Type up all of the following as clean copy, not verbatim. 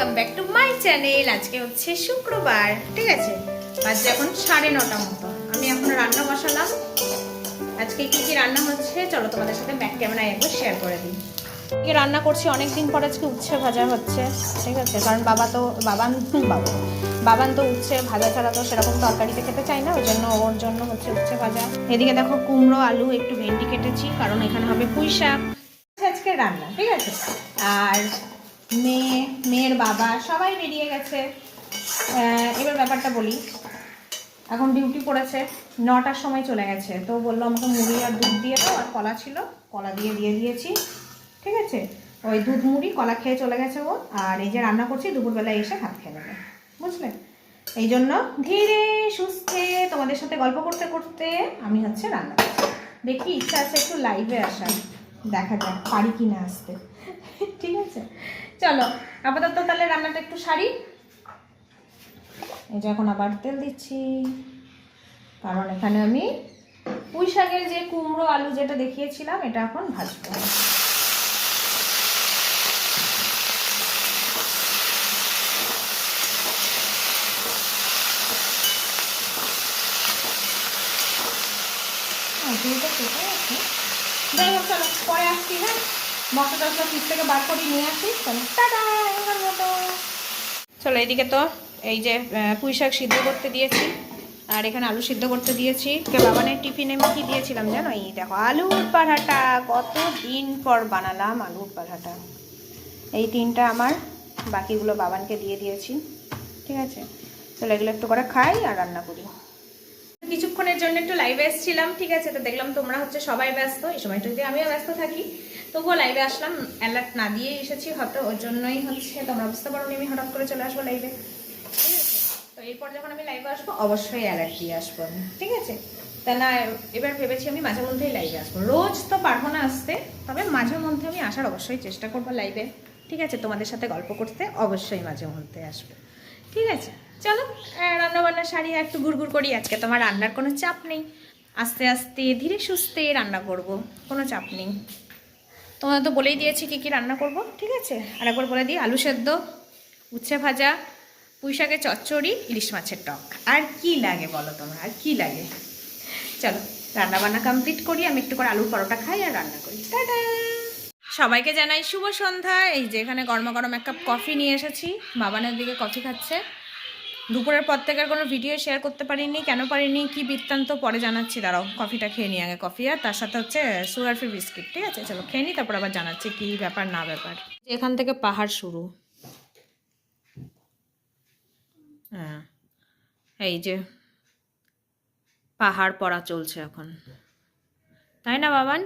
Welcome back to my channel. আজকে হচ্ছে শুক্রবার, ঠিক আছে, বাজে এখন 9:30 মতো। আমি এখন রান্না বসালাম। আজকে কি কি রান্না হচ্ছে চলো তোমাদের সাথে ব্যাক ক্যামেরায় একবার শেয়ার করে দিই। কি রান্না করছি অনেকদিন পর, আজকে উচ্ছে ভাজা হচ্ছে, ঠিক আছে, কারণ বাবান তো উচ্ছে ভাজা ছাড়া তো সেরকম তরকারিতে খেতে চায় না, ওই জন্য ওর জন্য হচ্ছে উচ্ছে ভাজা। এদিকে দেখো কুমড়ো, আলু, একটু ভেন্ডি কেটেছি, কারণ এখানে হবে পুঁই শাক। আজকে রান্না, ঠিক আছে। আর মেয়ের বাবা সবাই বেরিয়ে গেছে। এবার ব্যাপারটা বলি, এখন ডিউটি পড়েছে, 9টার সময় চলে গেছে। তো বললো আমাকে মুড়ি আর দুধ দিয়ে দাও, আর কলা ছিল, কলা দিয়ে দিয়েছি, ঠিক আছে। ওই দুধ মুড়ি কলা খেয়ে চলে গেছে ও। আর এই যে রান্না করছি, দুপুরবেলায় এসে ভাত খেয়ে নেবে, বুঝলে। এই জন্য ধীরে সুস্থে তোমাদের সাথে গল্প করতে করতে আমি হচ্ছে রান্না করছি। দেখি ইচ্ছা আছে একটু লাইভে আসার, দেখা যাক পারি কি না আসতে, ঠিক আছে। চলো আপাতত তাহলে রান্নাটা একটু সারি। এই যে এখন আবার তেল দিচ্ছি, কারণ এখানে আমি পুঁই শাকের যে কুমড়ো আলু যেটা দেখিয়েছিলাম এটা এখন ভাজবো। যাই হোক চলো পরে আসছি, হ্যাঁ। মশলা টসলা ফ্রিজ থেকে বার করে নিয়ে আসি, চলো টাটা এবার মতো। চলো এইদিকে তো এই যে পুঁই শাক সিদ্ধ করতে দিয়েছি, আর এখানে আলু সিদ্ধ করতে দিয়েছি। বাবানের টিফিনে আমি কি দিয়েছিলাম জানো? এই দেখো আলুর পরাঠা, কত দিন পর বানালাম আলুর পরাঠা। এই 3টা আমার, বাকিগুলো বাবানকে দিয়ে দিয়েছি, ঠিক আছে। চলো এগুলো একটু করে খাই আর রান্না করি। কিছুক্ষণের জন্য একটু লাইভে এসেছিলাম, ঠিক আছে। তো দেখলাম তোমরা হচ্ছে সবাই ব্যস্ত, এই সময়টা যদি আমিও ব্যস্ত থাকি, তবুও লাইভে আসলাম। অ্যালার্ট না দিয়ে এসেছি হয়তো, ওর জন্যই হচ্ছে তোমরা বুঝতে পারো আমি হঠাৎ করে চলে আসবো লাইভে, ঠিক আছে। তো এরপর যখন আমি লাইভে আসবো অবশ্যই অ্যালার্ট দিয়ে আসবো আমি, ঠিক আছে। তা না এবার ভেবেছি আমি মাঝে মধ্যেই লাইভে আসবো, রোজ তো পারবো না আসতে, তবে মাঝে মধ্যে আমি আসার অবশ্যই চেষ্টা করবো লাইভে, ঠিক আছে। তোমাদের সাথে গল্প করতে অবশ্যই মাঝে মধ্যে আসবো, ঠিক আছে। চলো রান্নাবান্না সারি একটু ঘুরঘুর করি। আজকে তোমার রান্নার কোনো চাপ নেই, আস্তে আস্তে ধীরে সুস্থে রান্না করব, কোনো চাপ নেই। তোমাদের তো বলেই দিয়েছি কী কী রান্না করব, ঠিক আছে। আর একবার বলে দিই, আলু সেদ্ধ, উচ্ছে ভাজা, পুঁই শাকের চচ্চড়ি, ইলিশ মাছের টক। আর কি লাগে বলো তোমরা, আর কি লাগে? চলো রান্নাবান্না কমপ্লিট করি, আমি একটু করে আলুর পরোটা খাই আর রান্না করি। টাটা। সবাইকে জানাই শুভ সন্ধ্যা। এই যে এখানে গরমা গরম 1 কাপ কফি নিয়ে এসেছি, বাবানের দিকে কফি খাচ্ছে। দুপুরের পর থেকে আর কোনো ভিডিও শেয়ার করতে পারিনি, কেন পারিনি কি বৃত্তান্ত পরে জানাচ্ছি, দাঁড়াও কফিটা খেয়ে নিই আগে। কফি আর তার সাথে হচ্ছে সুগার ফ্রি বিস্কিট, ঠিক আছে। চলো খেয়ে নিই, তারপর আবার জানাচ্ছি কি ব্যাপার না ব্যাপার। এখান থেকে পাহাড় শুরু, হ্যাঁ এই যে পাহাড় পড়া চলছে এখন, তাই না বাবান?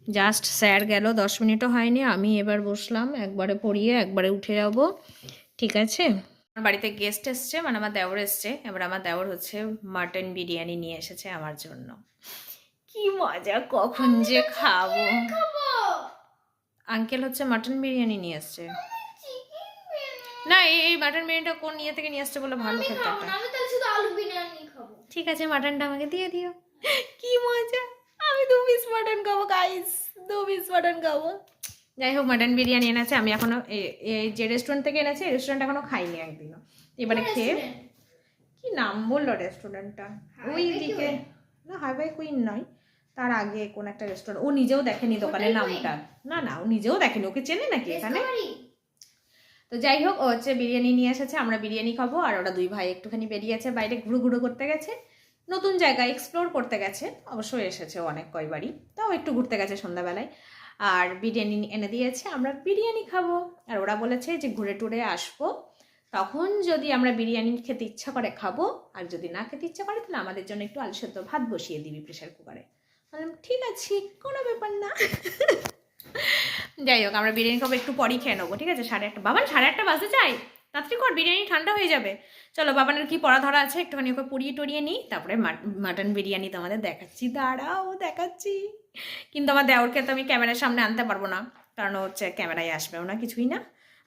জাস্ট স্যার গেল, 10 মিনিটও হয়নি, আমি এবার বসলাম, একবারে পড়িয়ে একবারে উঠে যাব, ঠিক আছে। আমার বাড়িতে গেস্ট এসছে, মানে আমার দেওর এসছে। এবার আমার দেওর হচ্ছে মাটন বিরিয়ানি নিয়ে এসেছে আমার জন্য। কি মজা, কখন যে খাবো। আঙ্কেল হচ্ছে মাটন বিরিয়ানি নিয়ে এসছে। না এই মাটন বিরিয়ানিটা কোন ইয়ে থেকে নিয়ে আসছে বলে ভালো খেতে একটা। ঠিক আছে মাটনটা আমাকে দিয়ে দিও। কি মজা, আমি 2 পিস মাটন খাবো গাইস, 2 পিস মাটন খাবো। যাই হোক মাটন বিরিয়ানি এনেছে, আমি এখনো এই যে রেস্টুরেন্ট থেকে এনেছে, রেস্টুরেন্ট এখনো খাইনি একদিনও। এবারে খেয়ে, কি নাম বললো রেস্টুরেন্টটা? ওই দিকে না, হাইওয়ে কুইন নয়, তার আগে কোন একটা রেস্টুরেন্ট, ও নিজেও দেখেনি দোকানের নামটা। না না ও নিজেও দেখেনি, ওকে চেনে নাকি এখানে। তো যাই হোক ও হচ্ছে বিরিয়ানি নিয়ে এসেছে, আমরা বিরিয়ানি খাবো। আর ওরা 2 ভাই একটুখানি বেরিয়েছে বাইরে, ঘুরু ঘুরু করতে গেছে, নতুন জায়গা এক্সপ্লোর করতে গেছে। অবশ্যই এসেছে অনেক কয়বারই, তাও একটু ঘুরতে গেছে সন্ধ্যাবেলায়। আর বিরিয়ানি এনে দিয়েছে, আমরা বিরিয়ানি খাবো। আর ওরা বলেছে যে ঘুরে টুরে আসবো, তখন যদি আমরা বিরিয়ানি খেতে ইচ্ছা করে খাবো, আর যদি না খেতে ইচ্ছা করে তাহলে আমাদের জন্য একটু আলু সেদ্ধ ভাত বসিয়ে দিবি প্রেশার কুকারে। বললাম ঠিক আছে, কোনো ব্যাপার না। যাই হোক আমরা বিরিয়ানি খাবো, একটু পরই খেয়ে নেবো, ঠিক আছে। 1:30, বাবান 1:30 বাজতে চাই, তাড়াতাড়ি কর, বিরিয়ানি ঠান্ডা হয়ে যাবে। চলো বাবানের কি পড়া ধরা আছে একটুখানি ওকে পড়িয়ে টড়িয়ে নিই, তারপরে মাটন বিরিয়ানি তোমাদের দেখাচ্ছি, দাঁড়াও দেখাচ্ছি। কিন্তু আমার দেওরকে তো আমি ক্যামেরার সামনে আনতে পারবো না, কারণ হচ্ছে ক্যামেরায় আসবেও না, কিছুই না।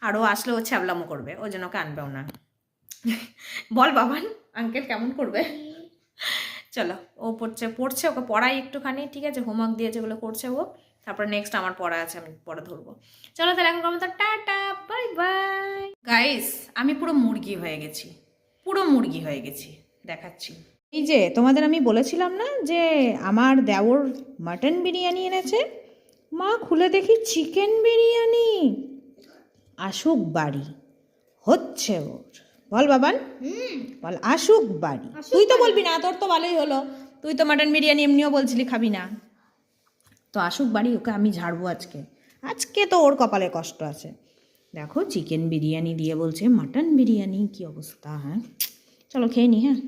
আরও আসলে ও ছ্যাবলামো করবে, ওই জন্য ওকে আনবেও না। বল বাবান আঙ্কেল কেমন করবে? চলো ও পড়ছে, ওকে পড়াই একটুখানি, ঠিক আছে। হোমওয়ার্ক দিয়েছে, যেগুলো করছে ও, তারপর নেক্সট আমার পড়া আছে, আমি পড়া ধরবো। চলো তাহলে এখন টাটা বাই বাই। গাইস আমি পুরো মুরগি হয়ে গেছি, পুরো মুরগি হয়ে গেছি, দেখাচ্ছি। এই যে তোমাদের আমি বলেছিলাম না যে আমার দেওর মাটন বিরিয়ানি এনেছে, মা খুলে দেখি চিকেন বিরিয়ানি। আসুক বাড়ি হচ্ছে ওর, বল বাবান, বল আসুক বাড়ি। তুই তো বলবি না, তোর তো ভালোই হলো, তুই তো মাটন বিরিয়ানি এমনিও বলছিলি খাবি না। তো আসুক বাড়ি, ওকে আমি ঝাড়বো আজকে, আজকে তো ওর কপালে কষ্ট আছে। দেখো চিকেন বিরিয়ানি দিয়ে বলছে মাটন বিরিয়ানি, কি অবস্থা। হ্যাঁ চলো খেয়ে নি। হ্যাঁ